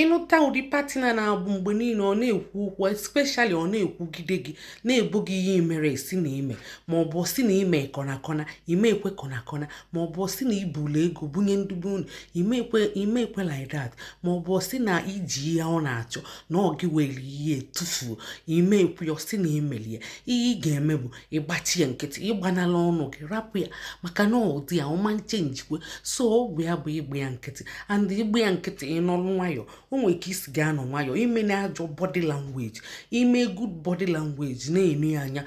ịnụta ụdị patina na-abụ mgbe niile ọ na-ekwu okwu especially ọ na-ekwugide gị na-ebo gị ihe mere esi na ime maọbụ si na ime kọnakọna ime ekwe kọnakọna maọbụ si na ibulu ego bunye ndị be unu ime ekwe like that maọbụ si na iji ihe ọ na-achọ na ọ gị were ihe tufuo ime ekwe ya si na imelie ihe ị ga-eme bụ ịgbachi ya nkịtị ịgbanala ọnụ gị rapụ ya maka na ụdị ya ọma nchenjikwe so ọgwụ ya bụ igbe ya nkịtị and igbe ya nkịtị ịnọrụ nwayọ o nwere ka isi ga-anọ nwayọ ime na ajọ body language ime good body language na-enu ya anya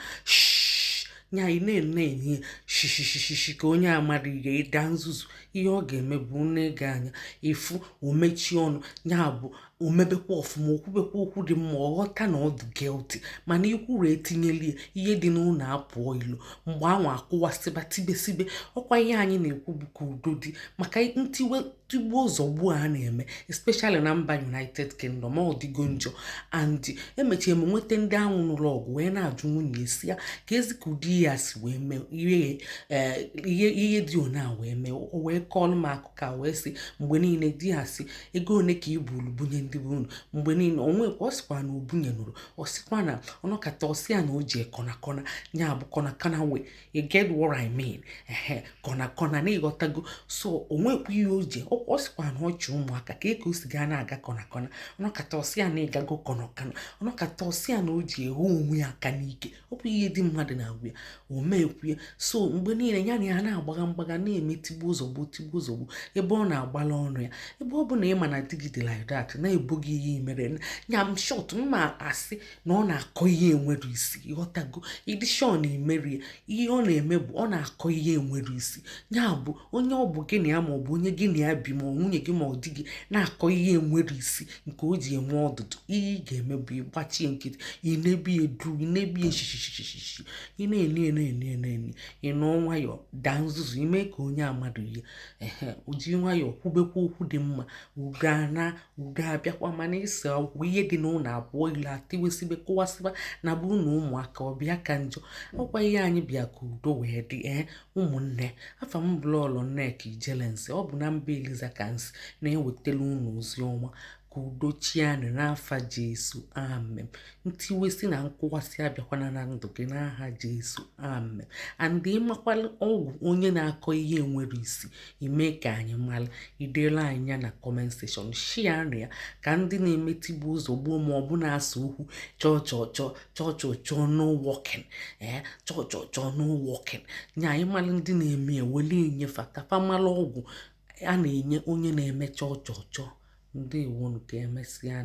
nya ị na-enye shishishishi ka onye amara ihe ịda nzuzu ihe ọ ga-eme bụ na-ege anya efu o mechie ọnụ ya bụ o mebekwa ọfụma okwubekwa okwu dị mma ọ ghọta na ọ dị guilty mana ikwuru etinyelie ihe dị n'ụlọ apụọ ilo mgbe anwa akụwasịba tibesibe ọkwa ihe anyị na-ekwu bụ ka udo dị maka tigbo ụzọ gbuo a na-eme especially na mba United Kingdom ọ dịgo njọ and emechie m nweta ndị ahụ n'ụlọ ọgwụ wee na-ajụ nwunye esi ya ka ezi ka ụdị ya si wee mee ihe dị ona wee mee o wee kọọlụ m akụkọ wee sị mgbe niile di ya si ego one ka ibulu bunye ndị be unu mgbe niile onwekwa ọ sịkwa na obunye nụrụ ọ sịkwa na ọnọkata ọsị ya na o ji kọnakọna ya bụ kọnakọna wee you get what I mean kọnakọna na ịghọtago so onwekwa ihe o ji ọ sịkwa na ọchị ụmụaka ka eke o si gaa na-aga kọnakọna ọnọkata ọsị ya na ịgago kọnakọna ọnọkata ọsị ya na o ji ehu onwe ya aka n'ike ọ bụ ihe dị mmadụ na-agwụ ya o meekwu ya so mgbe niile ya na ya na-agbaga na-eme tigbu ụzọgbu ebe ọ na-agbala ọnụ ya ebe ọ bụ na ịma na digide like that na-ebo gị ihe mere nya m short mma asị na ọ na-akọ ihe enwere isi ịghọtago idishon imeri ihe ọ na-eme bụ ọ na-akọ ihe enwere isi ya bụ onye ọ bụ gị na ya maọbụ onye gị na ya bi ma nwunye gị ma ọ dị gị na-akọ ihe enwere isi nke o ji enwe ọdụdụ ihe ị ga-eme bụ ịgbachie nkịtị inebi edu inebi eshishishishi ị na-ene ịnụ nwayọ daa nzuzu ime ka onye amadụ ihe oji nwayọ kwubekwa okwu dị mma ugo abịakwa mana isi ọgwụ ihe dị n'ụlọ abụọ ile atiwesibe kụwasịba na bụ na ụmụaka ọbịa ka njọ ọkwa ihe anyị bịa ka udo wee dị ụmụnne afa m blọọlụ Nneka Ijelensi ọ bụ na mba Eliza Kansi na-ewetara unu ozi ọma ka udo chianụ n'afa Jesu amen ntiwesi na nkụwasị abịakwana na ndụ gị n'aha Jesu amen and ịmakwala ọgwụ onye na-akọ ihe nwere isi ime ka anyị mara idela anyị ya na comment section share ya ka ndị na-emetigbu ụzọ gbuo ma ọ bụ na-asa okwu chọọ no working chọọ no working nya anyị mara ndị na-eme eweli enyefa kafa mara ọgwụ a na-enye onye na-eme chọọ ndewo nke emesịa